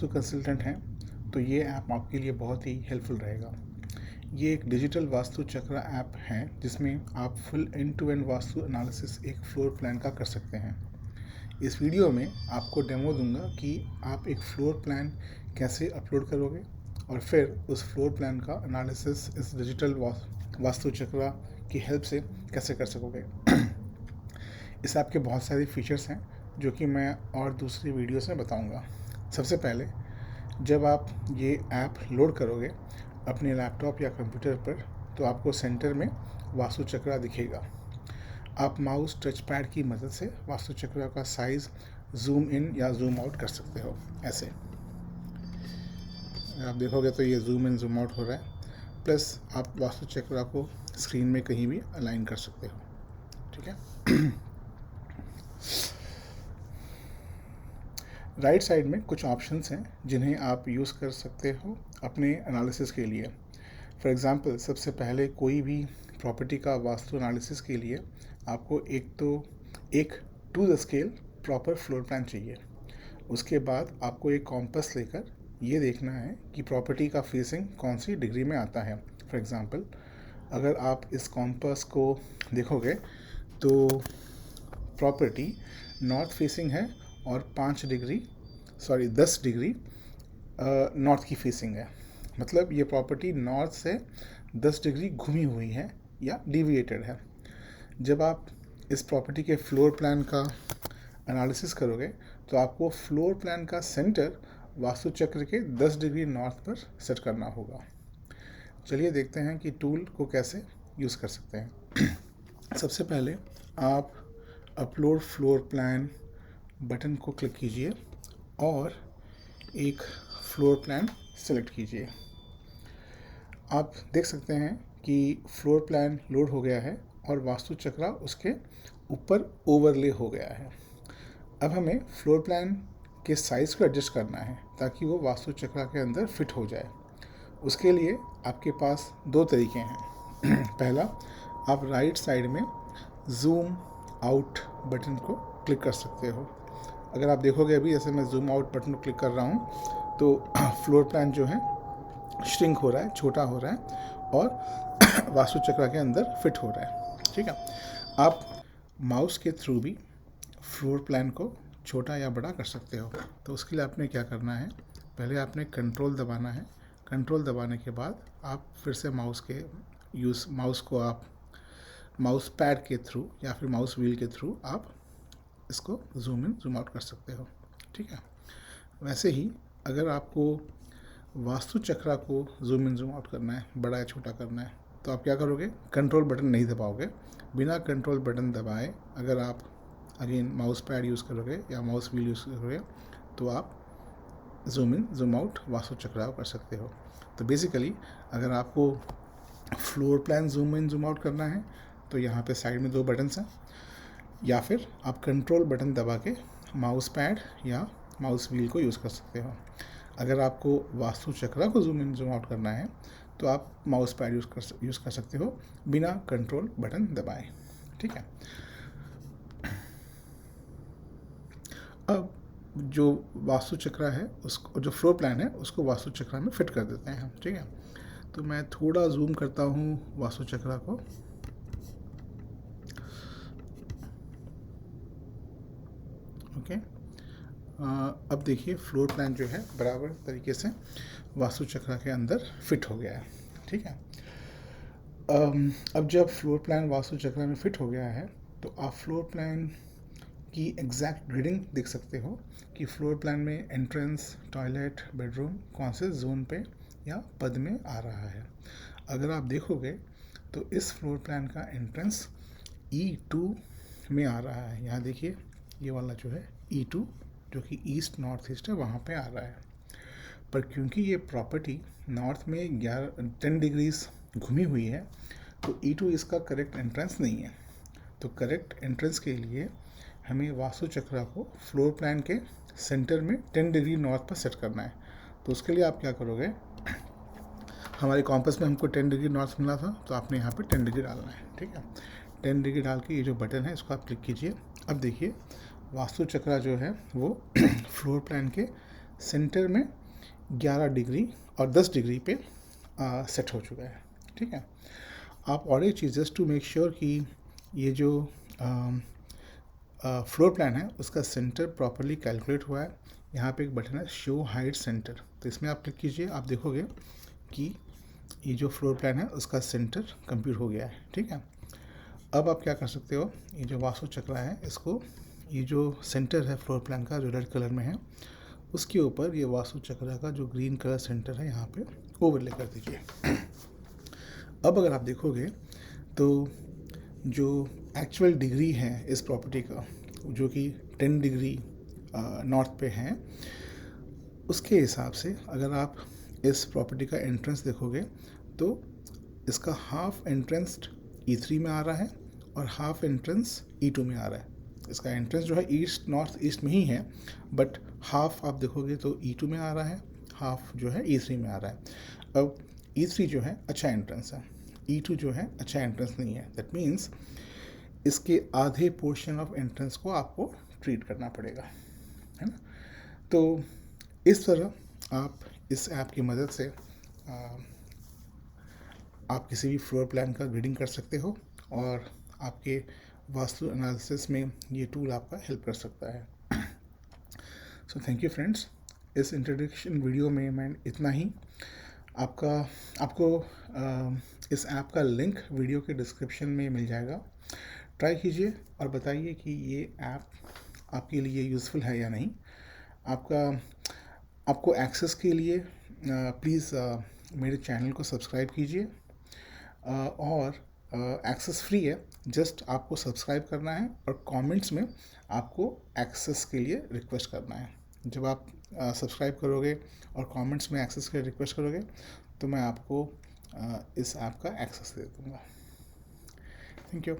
जो कंसल्टेंट हैं तो ये ऐप आपके लिए बहुत ही हेल्पफुल रहेगा। ये एक डिजिटल वास्तु चक्र ऐप है जिसमें आप full end to end vastu analysis एक फ्लोर प्लान का कर सकते हैं। इस वीडियो में आपको डेमो दूंगा कि आप एक फ्लोर प्लान कैसे अपलोड करोगे और फिर उस फ्लोर प्लान का एनालिसिस इस डिजिटल वास्तु चक्र की हेल्प से कैसे कर सकोगे। इस ऐप के बहुत सारे फीचर्स हैं जो कि मैं और दूसरी वीडियोस में बताऊंगा। सबसे पहले जब आप ये ऐप लोड करोगे अपने लैपटॉप या कंप्यूटर पर तो आपको सेंटर में वास्तु चक्र दिखेगा। आप माउस टच पैड की मदद से वास्तु चक्र का साइज़ जूम इन या जूम आउट कर सकते हो। ऐसे आप देखोगे तो ये जूम इन जूम आउट हो रहा है। प्लस आप वास्तु चक्र को स्क्रीन में कहीं भी अलाइन कर सकते हो। ठीक है। राइट साइड में कुछ ऑप्शंस हैं जिन्हें आप यूज़ कर सकते हो अपने एनालिसिस के लिए। फॉर एग्ज़ाम्पल सबसे पहले कोई भी प्रॉपर्टी का वास्तु एनालिसिस के लिए आपको एक to the scale proper floor plan चाहिए। उसके बाद आपको एक कॉम्पस लेकर ये देखना है कि प्रॉपर्टी का फेसिंग कौन सी डिग्री में आता है। फॉर एग्ज़ाम्पल अगर आप इस कॉम्पस को देखोगे तो प्रॉपर्टी नॉर्थ फेसिंग है और 10 डिग्री नॉर्थ की फेसिंग है। मतलब ये प्रॉपर्टी नॉर्थ से 10 डिग्री घूमी हुई है या डिविएटेड है। जब आप इस प्रॉपर्टी के फ्लोर प्लान का एनालिसिस करोगे तो आपको फ्लोर प्लान का सेंटर वास्तु चक्र के 10 डिग्री नॉर्थ पर सेट करना होगा। चलिए देखते हैं कि टूल को कैसे यूज़ कर सकते हैं। सबसे पहले आप अपलोड फ्लोर प्लान बटन को क्लिक कीजिए और एक फ्लोर प्लान सेलेक्ट कीजिए। आप देख सकते हैं कि फ्लोर प्लान लोड हो गया है और वास्तु चक्र उसके ऊपर ओवरले हो गया है। अब हमें फ्लोर प्लान के साइज़ को एडजस्ट करना है ताकि वो वास्तु चक्र के अंदर फिट हो जाए। उसके लिए आपके पास दो तरीके हैं। पहला, आप राइट साइड में जूम आउट बटन को क्लिक कर सकते हो। अगर आप देखोगे अभी जैसे मैं जूम आउट बटन को क्लिक कर रहा हूँ तो फ्लोर प्लान जो है श्रिंक हो रहा है, छोटा हो रहा है और वास्तु चक्र के अंदर फिट हो रहा है। ठीक है। आप माउस के थ्रू भी फ्लोर प्लान को छोटा या बड़ा कर सकते हो। तो उसके लिए आपने क्या करना है, पहले आपने कंट्रोल दबाना है। कंट्रोल दबाने के बाद आप फिर से माउस पैड के थ्रू या फिर माउस व्हील के थ्रू आप इसको जूम इन जूम आउट कर सकते हो। ठीक है। वैसे ही अगर आपको वास्तु चक्र को जूम इन जूम आउट करना है, बड़ा या छोटा करना है, तो आप क्या करोगे, कंट्रोल बटन नहीं दबाओगे। बिना कंट्रोल बटन दबाए अगर आप अगेन माउस पैड यूज़ करोगे या माउस व्हील यूज़ करोगे तो आप zoom in zoom out vastu चक्र कर सकते हो। तो बेसिकली अगर आपको floor plan zoom in zoom out करना है तो यहाँ पे साइड में दो बटन्स हैं, या फिर आप कंट्रोल बटन दबा के माउस पैड या माउस व्हील को यूज़ कर सकते हो। अगर आपको वास्तु चक्र को जूम इन जूम आउट करना है तो आप माउस पैड यूज़ कर सकते हो बिना कंट्रोल बटन दबाए। ठीक है। अब जो वास्तु चक्र है उसको, जो फ्लोर प्लान है उसको वास्तु चक्र में फिट कर देते हैं। ठीक है। तो मैं थोड़ा जूम करता हूँ वास्तु चक्र को। ओके। अब देखिए फ्लोर प्लान जो है बराबर तरीके से वास्तु चक्र के अंदर फिट हो गया है। ठीक है। अब जब फ्लोर प्लान वास्तु चक्र में फिट हो गया है तो आप फ्लोर प्लान की एग्जैक्ट ग्रिडिंग देख सकते हो कि फ्लोर प्लान में एंट्रेंस, टॉयलेट, बेडरूम कौन से जोन पे या पद में आ रहा है। अगर आप देखोगे तो इस फ्लोर प्लान का एंट्रेंस E2 में आ रहा है। यहाँ देखिए ये वाला जो है E2 जो कि ईस्ट नॉर्थ ईस्ट है वहाँ पे आ रहा है। पर क्योंकि ये प्रॉपर्टी नॉर्थ में 10 डिग्रीज घूमी हुई है तो E2 इसका करेक्ट एंट्रेंस नहीं है। तो करेक्ट एंट्रेंस के लिए हमें वास्तु चक्र को फ्लोर प्लान के सेंटर में 10 डिग्री नॉर्थ पर सेट करना है। तो उसके लिए आप क्या करोगे, हमारे कॉम्पस में हमको 10 डिग्री नॉर्थ मिला था तो आपने यहाँ पे 10 डिग्री डालना है। ठीक है। 10 डिग्री डाल के ये जो बटन है इसको आप क्लिक कीजिए। अब देखिए वास्तु चक्र जो है वो फ्लोर प्लान के सेंटर में 11 डिग्री और 10 डिग्री पे सेट हो चुका है। ठीक है। आप और एक चीज़ जस्ट टू मेक श्योर कि ये जो फ्लोर प्लान है उसका सेंटर प्रॉपरली कैलकुलेट हुआ है, यहाँ पे एक बटन है शो हाइड सेंटर, तो इसमें आप क्लिक कीजिए, आप देखोगे कि ये जो फ्लोर प्लान है उसका सेंटर कंप्यूट हो गया है। ठीक है। अब आप क्या कर सकते हो, ये जो वास्तु चक्र है इसको, ये जो सेंटर है फ्लोर प्लान का जो रेड कलर में है, उसके ऊपर ये वास्तु चक्र का जो ग्रीन कलर सेंटर है यहाँ पे ओवरले कर दीजिए। अब अगर आप देखोगे तो जो एक्चुअल डिग्री है इस प्रॉपर्टी का, जो कि 10 डिग्री नॉर्थ पे है, उसके हिसाब से अगर आप इस प्रॉपर्टी का एंट्रेंस देखोगे तो इसका हाफ एंट्रेंस E3 में आ रहा है और हाफ एंट्रेंस E2 में आ रहा है। इसका एंट्रेंस जो है ईस्ट नॉर्थ ईस्ट में ही है, बट हाफ आप देखोगे तो E2 में आ रहा है, हाफ जो है E3 में आ रहा है। अब E3 जो है अच्छा एंट्रेंस है, E2 जो है अच्छा एंट्रेंस नहीं है। दैट मीन्स इसके आधे पोर्शन ऑफ एंट्रेंस को आपको ट्रीट करना पड़ेगा, है ना। तो इस तरह आप इस ऐप की मदद से आप किसी भी फ्लोर प्लान का ग्रेडिंग कर सकते हो और आपके वास्तु एनालिसिस में ये टूल आपका हेल्प कर सकता है। सो थैंक यू फ्रेंड्स, इस इंट्रोडक्शन वीडियो में मैं इतना ही। आपको इस ऐप का लिंक वीडियो के डिस्क्रिप्शन में मिल जाएगा। ट्राई कीजिए और बताइए कि ये ऐप आपके लिए यूज़फुल है या नहीं। आपको एक्सेस के लिए प्लीज़ मेरे चैनल को सब्सक्राइब कीजिए और एक्सेस फ्री है, जस्ट आपको सब्सक्राइब करना है और कमेंट्स में आपको एक्सेस के लिए रिक्वेस्ट करना है। जब आप सब्सक्राइब करोगे और कमेंट्स में एक्सेस के लिए रिक्वेस्ट करोगे तो मैं आपको इस ऐप का एक्सेस दे दूँगा। Thank you.